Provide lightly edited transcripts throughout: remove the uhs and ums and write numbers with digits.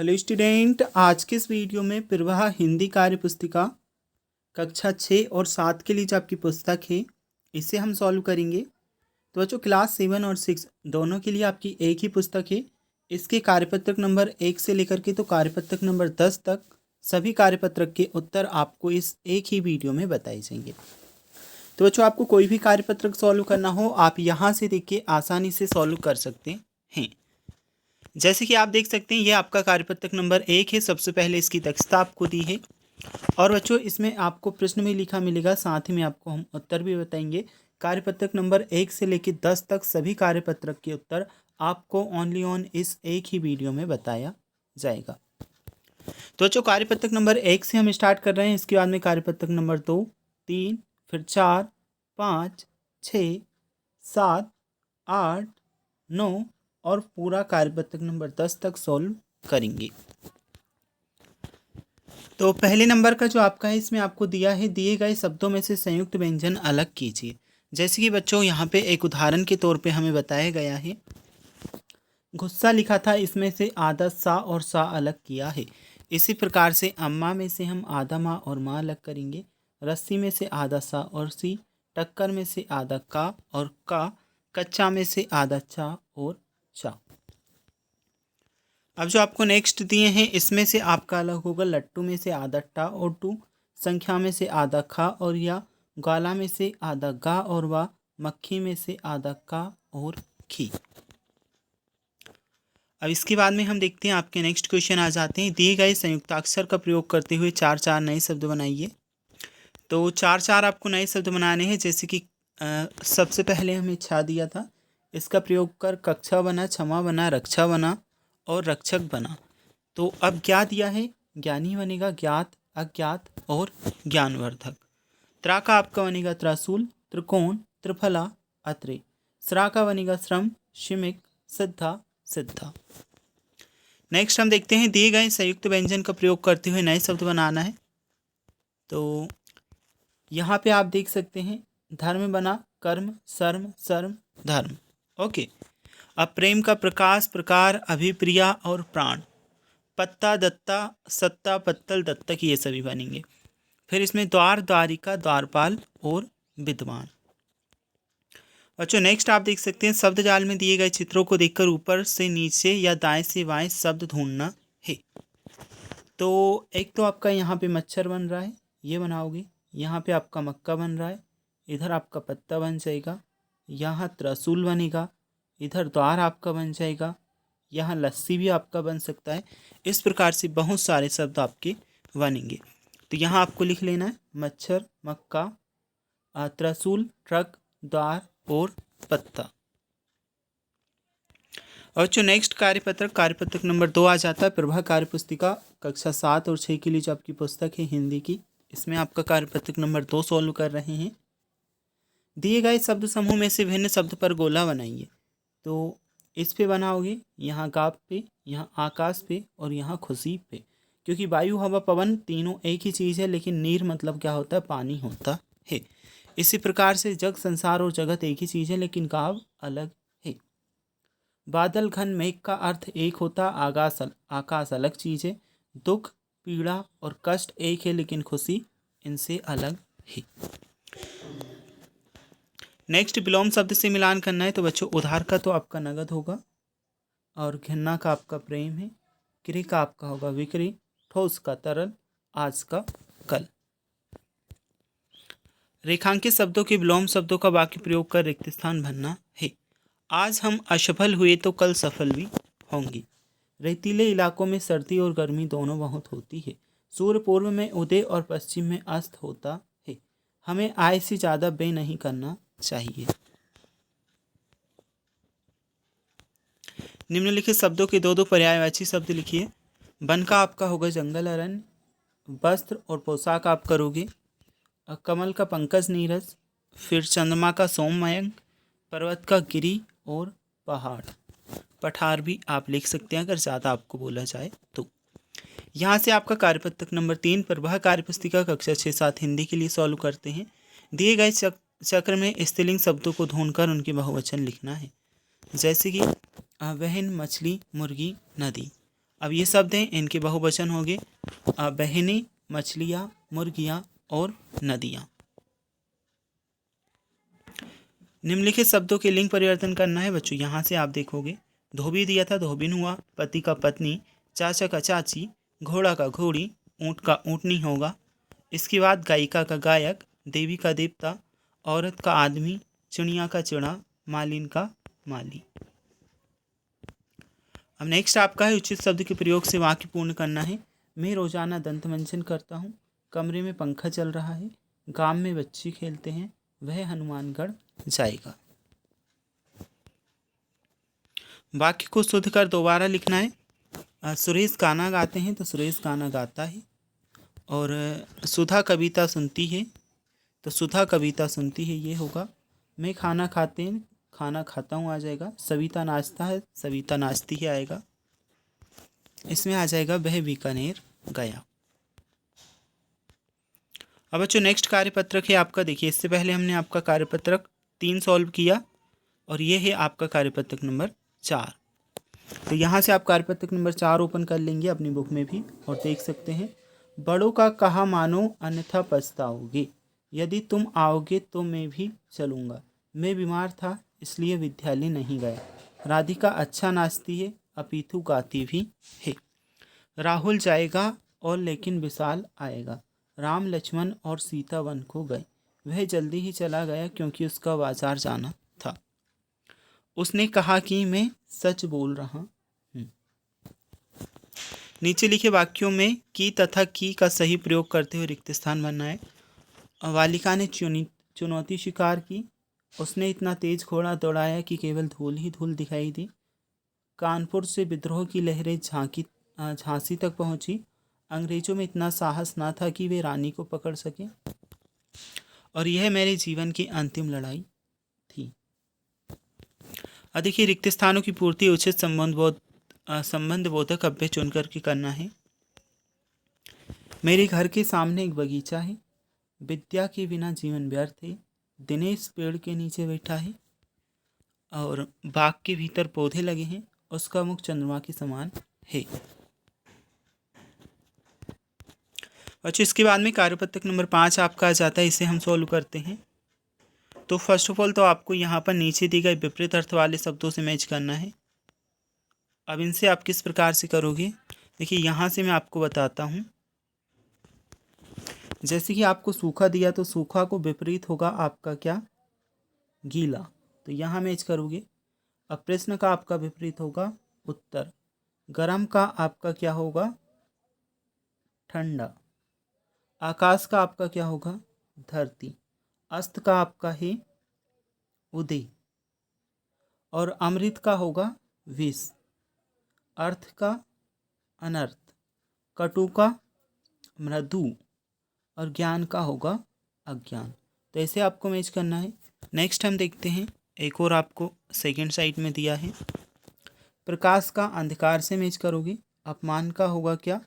Hello student, आज के इस वीडियो में प्रवाह हिंदी कार्य पुस्तिका कक्षा 6 और 7 के लिए जो आपकी पुस्तक है इसे हम सॉल्व करेंगे। तो बच्चों क्लास 7 और 6 दोनों के लिए आपकी एक ही पुस्तक है। इसके कार्यपत्रक नंबर 1 से लेकर के तो कार्यपत्रक नंबर 10 तक सभी कार्यपत्रक के उत्तर आपको इस एक ही वीडियो में बताए जाएंगे। तो बच्चों आपको कोई भी कार्यपत्रक सॉल्व करना हो आप यहाँ से देख के आसानी से सॉल्व कर सकते हैं। जैसे कि आप देख सकते हैं ये आपका कार्यपत्रक नंबर 1 है। सबसे पहले इसकी दक्षता आपको दी है और बच्चों इसमें आपको प्रश्न में लिखा मिलेगा, साथ ही में आपको हम उत्तर भी बताएंगे। कार्यपत्रक नंबर 1 से लेकर 10 तक सभी कार्यपत्रक के उत्तर आपको ओनली ऑन इस एक ही वीडियो में बताया जाएगा। तो बच्चों कार्यपत्रक नंबर 1 से हम स्टार्ट कर रहे हैं। इसके बाद में कार्यपत्रक नंबर 2, 3, फिर 4, 5, 6, 7, 8, 9 और पूरा कार्यपत्रक नंबर 10 तक सॉल्व करेंगे। तो पहले नंबर का जो आपका है इसमें आपको दिया है, दिए गए शब्दों में से संयुक्त व्यंजन अलग कीजिए। जैसे कि बच्चों यहाँ पे एक उदाहरण के तौर पे हमें बताया गया है, गुस्सा लिखा था, इसमें से आधा सा और सा अलग किया है। इसी प्रकार से अम्मा में से हम आधा माँ और माँ अलग करेंगे। रस्सी में से आधा सा और सी, टक्कर में से आधा का और का, कच्चा में से आधा चा और चा। अब जो आपको नेक्स्ट दिए हैं इसमें से आपका अलग होगा, लट्टू में से आधा टा और टू, संख्या में से आधा खा और या, ग्वाला में से आधा गा और वा, मक्खी में से आधा का और खी। अब इसके बाद में हम देखते हैं आपके नेक्स्ट क्वेश्चन आ जाते हैं। दिए गए संयुक्ताक्षर का प्रयोग करते हुए 4 नए शब्द बनाइए। तो 4 आपको नए शब्द बनाने हैं। जैसे कि सबसे पहले हमें छा दिया था, इसका प्रयोग कर कक्षा बना, क्षमा बना, रक्षा बना और रक्षक बना। तो अब क्या दिया है, ज्ञानी बनेगा, ज्ञात, अज्ञात और ज्ञानवर्धक। त्रा का आपका बनेगा त्रासूल, त्रिकोण, त्रिफला, अत्रे। श्रा का बनेगा श्रम, शिमिक, सिद्धा, सिद्धा। नेक्स्ट हम देखते हैं दिए गए संयुक्त व्यंजन का प्रयोग करते हुए नए शब्द बनाना है। तो यहाँ पे आप देख सकते हैं धर्म बना, कर्म, शर्म, शर्म, धर्म। ओके। अब प्रेम का प्रकाश, प्रकार, अभिप्रिया और प्राण, पत्ता, दत्ता, सत्ता, पत्तल, दत्तक, ये सभी बनेंगे। फिर इसमें द्वार, द्वारिका, द्वारपाल और विद्वान। बच्चों नेक्स्ट आप देख सकते हैं शब्द जाल में दिए गए चित्रों को देखकर ऊपर से नीचे या दाएं से बाएं शब्द ढूंढना है। तो एक तो आपका यहाँ पे मच्छर बन रहा है, ये बनाओगे। यहाँ पे आपका मक्का बन रहा है, इधर आपका पत्ता बन जाएगा। यहाँ त्रसूल बनेगा, इधर द्वार आपका बन जाएगा। यहाँ लस्सी भी आपका बन सकता है। इस प्रकार से बहुत सारे शब्द आपके बनेंगे। तो यहाँ आपको लिख लेना है मच्छर, मक्का, त्रसूल, ट्रक, द्वार और पत्ता। और जो नेक्स्ट कार्यपत्रक नंबर 2 आ जाता है, प्रभा कार्य पुस्तिका कक्षा 7 और 6 के लिए जो आपकी पुस्तक है हिंदी की, इसमें आपका कार्यपत्रक नंबर 2 सॉल्व कर रहे हैं। दिए गए शब्द समूह में से भिन्न शब्द पर गोला बनाइए। तो इस पे बनाओगे, यहाँ गाप पे, यहाँ आकाश पे और यहाँ खुशी पे। क्योंकि वायु, हवा, पवन तीनों एक ही चीज़ है, लेकिन नीर मतलब क्या होता है, पानी होता है। इसी प्रकार से जग, संसार और जगत एक ही चीज़ है, लेकिन काव्य अलग है। बादल, घन, मेघ का अर्थ एक होता, आकाश अलग चीज़ है। दुख, पीड़ा और कष्ट एक है, लेकिन खुशी इनसे अलग है। नेक्स्ट विलोम शब्द से मिलान करना है। तो बच्चों उधार का तो आपका नगद होगा और घृणा का आपका प्रेम है। क्रिय का आपका होगा विक्री, ठोस का तरल, आज का कल। रेखांकित शब्दों के विलोम शब्दों का वाक्य प्रयोग कर रिक्त स्थान भरना है। आज हम असफल हुए तो कल सफल भी होंगे। रेतीले इलाकों में सर्दी और गर्मी दोनों बहुत होती है। सूर्य पूर्व में उदय और पश्चिम में अस्त होता है। हमें आय से ज़्यादा व्यय नहीं करना चाहिए। निम्नलिखित शब्दों के दो पर्यायवाची शब्द लिखिए। वन का आपका होगा जंगल, अरण्य। वस्त्र और पोशाक आप करोगे कमल का पंकज, नीरज। फिर चंद्रमा का सोममयंक, पर्वत का गिरी और पहाड़। पठार भी आप लिख सकते हैं अगर ज़्यादा आपको बोला जाए तो। यहाँ से आपका कार्यपत्रक नंबर 3 प्रभा कार्यपुस्तिका कक्षा 6-7 हिंदी के लिए सॉल्व करते हैं। दिए गए चक्र में स्त्रीलिंग शब्दों को ढूंढकर उनके बहुवचन लिखना है। जैसे कि वहन, मछली, मुर्गी, नदी। अब ये शब्द हैं, इनके बहुवचन हो गए बहनें, मछलियाँ, मुर्गियाँ और नदियाँ। निम्नलिखित शब्दों के लिंग परिवर्तन करना है बच्चों। यहाँ से आप देखोगे, धोबी दिया था धोबिन हुआ, पति का पत्नी, चाचा का चाची, घोड़ा का घोड़ी, ऊँट का ऊँटनी होगा। इसके बाद गायिका का गायक, देवी का देवता, औरत का आदमी, चिड़िया का चिड़ा, मालिन का माली। अब नेक्स्ट आपका है उचित शब्द के प्रयोग से वाक्य पूर्ण करना है। मैं रोजाना दंत मंजन करता हूँ, कमरे में पंखा चल रहा है, गांव में बच्चे खेलते हैं, वह हनुमानगढ़ जाएगा। वाक्य को शुद्ध कर दोबारा लिखना है। सुरेश गाना गाते हैं तो सुरेश गाना गाता है। और सुधा कविता सुनती है तो सुधा कविता सुनती है, ये होगा। मैं खाना खाता हूँ आ जाएगा। सविता नाचता है, सविता नाचती है आएगा। इसमें आ जाएगा वह बीकानेर गया। अब बच्चों नेक्स्ट कार्यपत्रक है आपका। देखिए, इससे पहले हमने आपका कार्यपत्रक 3 सॉल्व किया और ये है आपका कार्यपत्रक नंबर 4। तो यहाँ से आप कार्यपत्रक नंबर 4 ओपन कर लेंगे अपनी बुक में भी और देख सकते हैं। बड़ों का कहा मानो अन्यथा पछताओगे, यदि तुम आओगे तो मैं भी चलूँगा। मैं बीमार था इसलिए विद्यालय नहीं गया। राधिका अच्छा नाचती है, अपितु गाती भी है। राहुल जाएगा और लेकिन विशाल आएगा। राम लक्ष्मण और सीता वन को गए। वह जल्दी ही चला गया क्योंकि उसका बाजार जाना था। उसने कहा कि मैं सच बोल रहा हूँ। नीचे लिखे वाक्यों में की तथा की का सही प्रयोग करते हुए रिक्त स्थान भरना है। बालिका ने चुनौती स्वीकार की। उसने इतना तेज घोड़ा दौड़ाया कि केवल धूल ही धूल दिखाई दी। कानपुर से विद्रोह की लहरें झांसी तक पहुंची। अंग्रेजों में इतना साहस ना था कि वे रानी को पकड़ सके। और यह मेरे जीवन की अंतिम लड़ाई थी। देखिए, रिक्त स्थानों की पूर्ति उचित संबंध बोधक अव्यय चुन करके करना है। मेरे घर के सामने एक बगीचा है, विद्या के बिना जीवन व्यर्थ है। दिनेश पेड़ के नीचे बैठा है और बाग के भीतर पौधे लगे हैं, उसका मुख चंद्रमा के समान है। अच्छा, इसके बाद में कार्यपत्रक नंबर 5 आपका आ जाता है। इसे हम सॉल्व करते हैं। तो फर्स्ट ऑफ ऑल तो आपको यहाँ पर नीचे दी गई विपरीत अर्थ वाले शब्दों से मैच करना है। अब इनसे आप किस प्रकार से करोगे, देखिए यहाँ से मैं आपको बताता हूँ। जैसे कि आपको सूखा दिया तो सूखा को विपरीत होगा आपका क्या, गीला, तो यहाँ मैच करोगे। अब प्रश्न का आपका विपरीत होगा उत्तर। गरम का आपका क्या होगा, ठंडा। आकाश का आपका क्या होगा, धरती। अस्त का आपका है उदय और अमृत का होगा विष। अर्थ का अनर्थ, कटु का मृदु और ज्ञान का होगा अज्ञान। तो ऐसे आपको मैच करना है। नेक्स्ट हम देखते हैं, एक और आपको सेकंड साइड में दिया है। प्रकाश का अंधकार से मैच करोगे। अपमान का होगा क्या,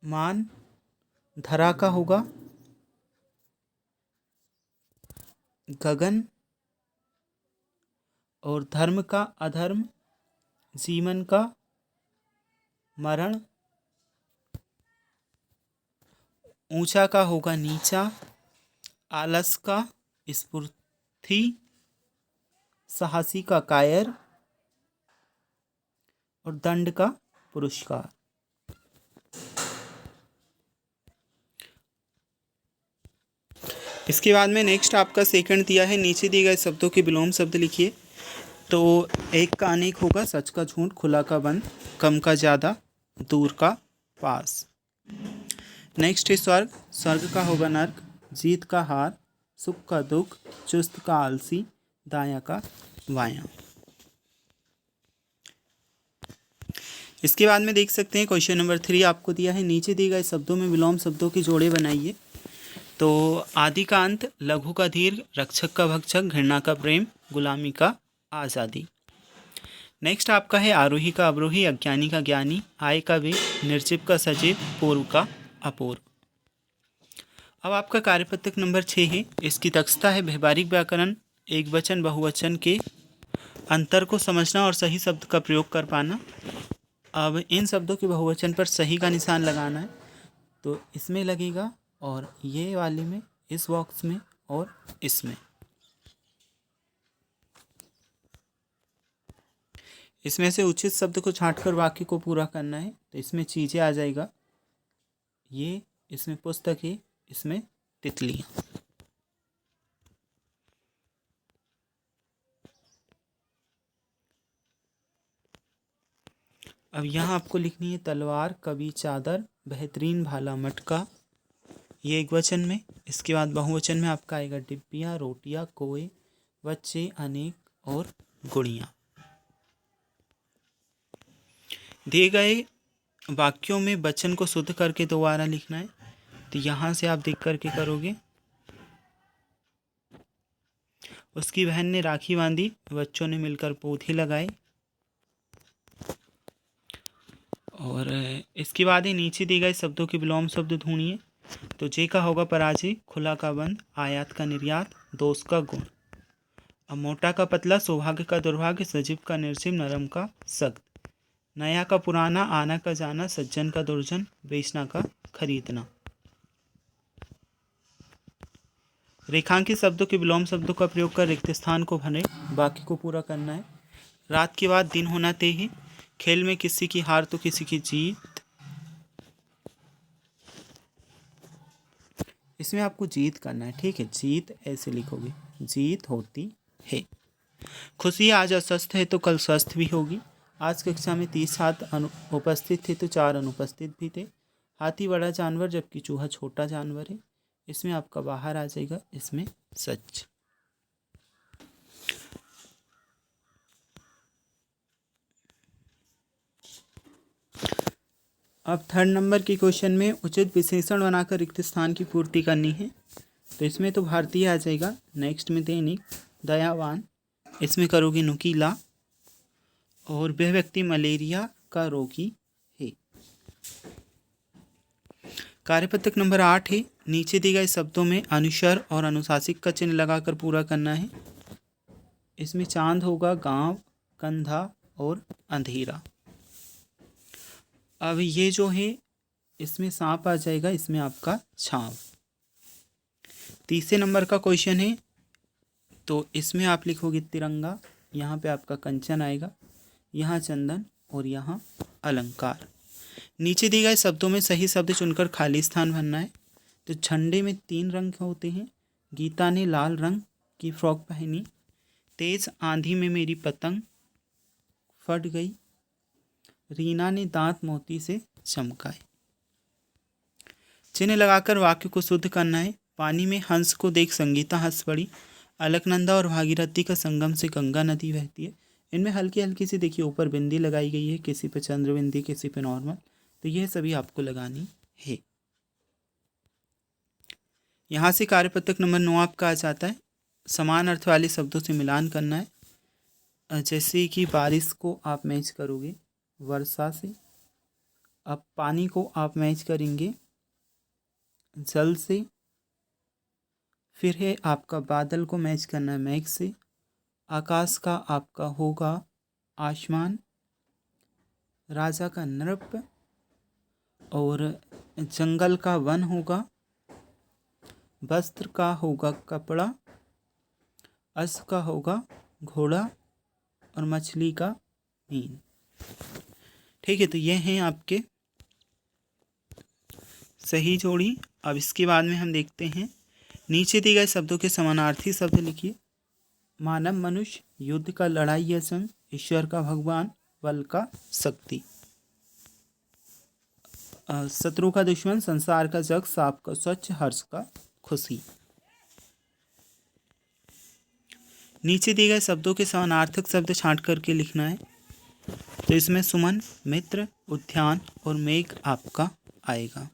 मान। धरा का होगा गगन और धर्म का अधर्म, जीवन का मरण। ऊंचा का होगा नीचा, आलस का स्फूर्ति, साहसी का कायर और दंड का पुरस्कार। इसके बाद में नेक्स्ट आपका सेकंड दिया है। नीचे दिए गए शब्दों के विलोम शब्द लिखिए। तो एक का अनेक होगा, सच का झूठ, खुला का बंद, कम का ज़्यादा, दूर का पास। नेक्स्ट है स्वर्ग। स्वर्ग का होगा नर्क, जीत का हार, सुख का दुख, चुस्त का आलसी, दायां का वायां। इसके बाद में देख सकते हैं क्वेश्चन नंबर 3 आपको दिया है। नीचे दिए गए शब्दों में विलोम शब्दों के जोड़े बनाइए। तो आदि का अंत, लघु का दीर्घ, रक्षक का भक्षक, घृणा का प्रेम, गुलामी का आज़ादी। नेक्स्ट आपका है आरोही का अवरोही, अज्ञानी का ज्ञानी, आय का व्यय, निर्जीव का सजीव, पूर्व का अपूर्व। अब आपका कार्यपत्रक नंबर 6 है। इसकी दक्षता है व्यवहारिक व्याकरण, एक वचन बहुवचन के अंतर को समझना और सही शब्द का प्रयोग कर पाना। अब इन शब्दों के बहुवचन पर सही का निशान लगाना है, तो इसमें लगेगा और ये वाले में, इस बॉक्स में और इसमें। इसमें से उचित शब्द को छांटकर वाक्य को पूरा करना है। तो इसमें चीज़ें आ जाएगा, ये इसमें पुस्तक है, इसमें तितलियाँ। अब यहाँ आपको लिखनी है तलवार, कवि, चादर, बेहतरीन भाला, मटका, ये एक वचन में। इसके बाद बहुवचन में आपका आएगा डिब्बियाँ, रोटियाँ, कोए, बच्चे, अनेक और गुड़ियाँ। दिए गए वाक्यों में वचन को शुद्ध करके दोबारा लिखना है। तो यहाँ से आप देख करके करोगे। उसकी बहन ने राखी बांधी, बच्चों ने मिलकर पौधे लगाए। और इसके बाद ही नीचे दिए गए शब्दों के विलोम शब्द ढूंढिए। तो जे का होगा पराजय, खुला का बंद, आयात का निर्यात, दोष का गुण। अब मोटा का पतला, सौभाग्य का दुर्भाग्य, सजीव का निर्जीव, नरम का सख्त, नया का पुराना, आना का जाना, सज्जन का दुर्जन, बेचना का खरीदना। रेखांकित शब्दों के विलोम शब्दों का प्रयोग कर रिक्त स्थान को भरे, वाक्य को पूरा करना है। रात के बाद दिन होना तय है, खेल में किसी की हार तो किसी की जीत। इसमें आपको जीत करना है, ठीक है, जीत ऐसे लिखोगे, जीत होती है। खुशी आज अस्वस्थ है तो कल स्वस्थ भी होगी। आज कक्षा में 30 छात्र उपस्थित थे तो 4 अनुपस्थित भी थे। हाथी बड़ा जानवर जबकि चूहा छोटा जानवर है। इसमें आपका बाहर आ जाएगा, इसमें सच। अब थर्ड नंबर के क्वेश्चन में उचित विशेषण बनाकर रिक्त स्थान की पूर्ति करनी है। तो इसमें तो भारतीय आ जाएगा, नेक्स्ट में दैनिक, दयावान, इसमें करोगे नुकीला, और वह व्यक्ति मलेरिया का रोगी है। कार्यपत्रक नंबर 8 है। नीचे दिए गए शब्दों में अनुस्वर और अनुशासिक का चिन्ह लगाकर पूरा करना है। इसमें चांद होगा, गांव, कंधा और अंधेरा। अब ये जो है, इसमें सांप आ जाएगा, इसमें आपका छांव। तीसरे नंबर का क्वेश्चन है, तो इसमें आप लिखोगे तिरंगा, यहाँ पे आपका कंचन आएगा, यहाँ चंदन और यहाँ अलंकार। नीचे दिए गए शब्दों में सही शब्द चुनकर खाली स्थान भरना है। तो झंडे में 3 रंग होते हैं। गीता ने लाल रंग की फ्रॉक पहनी। तेज आंधी में मेरी पतंग फट गई। रीना ने दांत मोती से चमकाए। चिन्ह लगाकर वाक्य को शुद्ध करना है। पानी में हंस को देख संगीता हंस पड़ी। अलकनंदा और भागीरथी का संगम से गंगा नदी बहती है। इनमें हल्की हल्की सी देखिए ऊपर बिंदी लगाई गई है, किसी पे चंद्र बिंदी, किसी पे नॉर्मल। तो यह सभी आपको लगानी है। यहाँ से कार्यपत्रक नंबर 9 आपका आ जाता है। समान अर्थ वाले शब्दों से मिलान करना है। जैसे कि बारिश को आप मैच करोगे वर्षा से। अब पानी को आप मैच करेंगे जल से। फिर है आपका बादल को मैच करना है मेघ से। आकाश का आपका होगा आसमान। राजा का नृप और जंगल का वन होगा। वस्त्र का होगा कपड़ा। अश्व का होगा घोड़ा और मछली का मीन। ठीक है, तो ये हैं आपके सही जोड़ी। अब इसके बाद में हम देखते हैं, नीचे दिए गए शब्दों के समानार्थी शब्द लिखिए। मानव मनुष्य, युद्ध का लड़ाई या संग, ईश्वर का भगवान, बल का शक्ति, शत्रु का दुश्मन, संसार का जग, सांप का स्वच्छ, हर्ष का खुशी। नीचे दिए गए शब्दों के समानार्थक शब्द छांट करके लिखना है। तो इसमें सुमन, मित्र, उद्यान और मेघ आपका आएगा।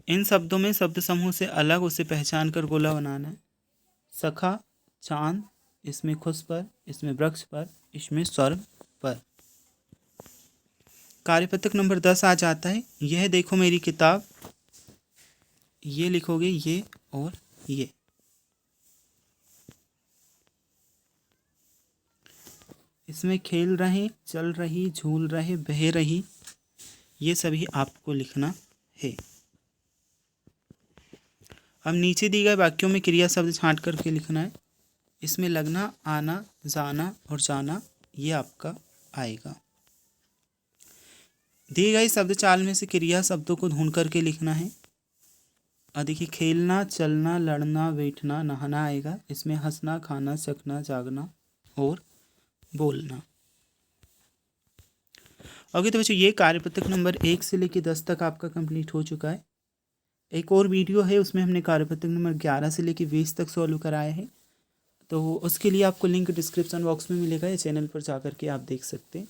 इन शब्दों में शब्द समूह से अलग उसे पहचान कर गोला बनाना है। सखा, चांद, इसमें खुश पर, इसमें वृक्ष पर, इसमें स्वर्ग पर। कार्यपत्रक नंबर 10 आ जाता है। यह देखो मेरी किताब। ये लिखोगे ये और ये। इसमें खेल रहे, चल रही, झूल रहे, बह रही, ये सभी आपको लिखना है। अब नीचे दिए गए वाक्यों में क्रिया शब्द छांट करके लिखना है। इसमें लगना, आना, जाना और जाना ये आपका आएगा। दिए गए शब्द चाल में से क्रिया शब्दों को ढूंढ करके लिखना है। और देखिए, खेलना, चलना, लड़ना, बैठना, नहाना आएगा। इसमें हंसना, खाना, चखना, जागना और बोलना। ओके, तो बच्चों ये कार्यपत्रक नंबर 1 से लेकर 10 तक आपका कंप्लीट हो चुका है। एक और वीडियो है, उसमें हमने कार्यपत्रक नंबर 11 से लेकर 20 तक सॉल्व कराया है। तो उसके लिए आपको लिंक डिस्क्रिप्शन बॉक्स में मिलेगा, या चैनल पर जा करके आप देख सकते हैं।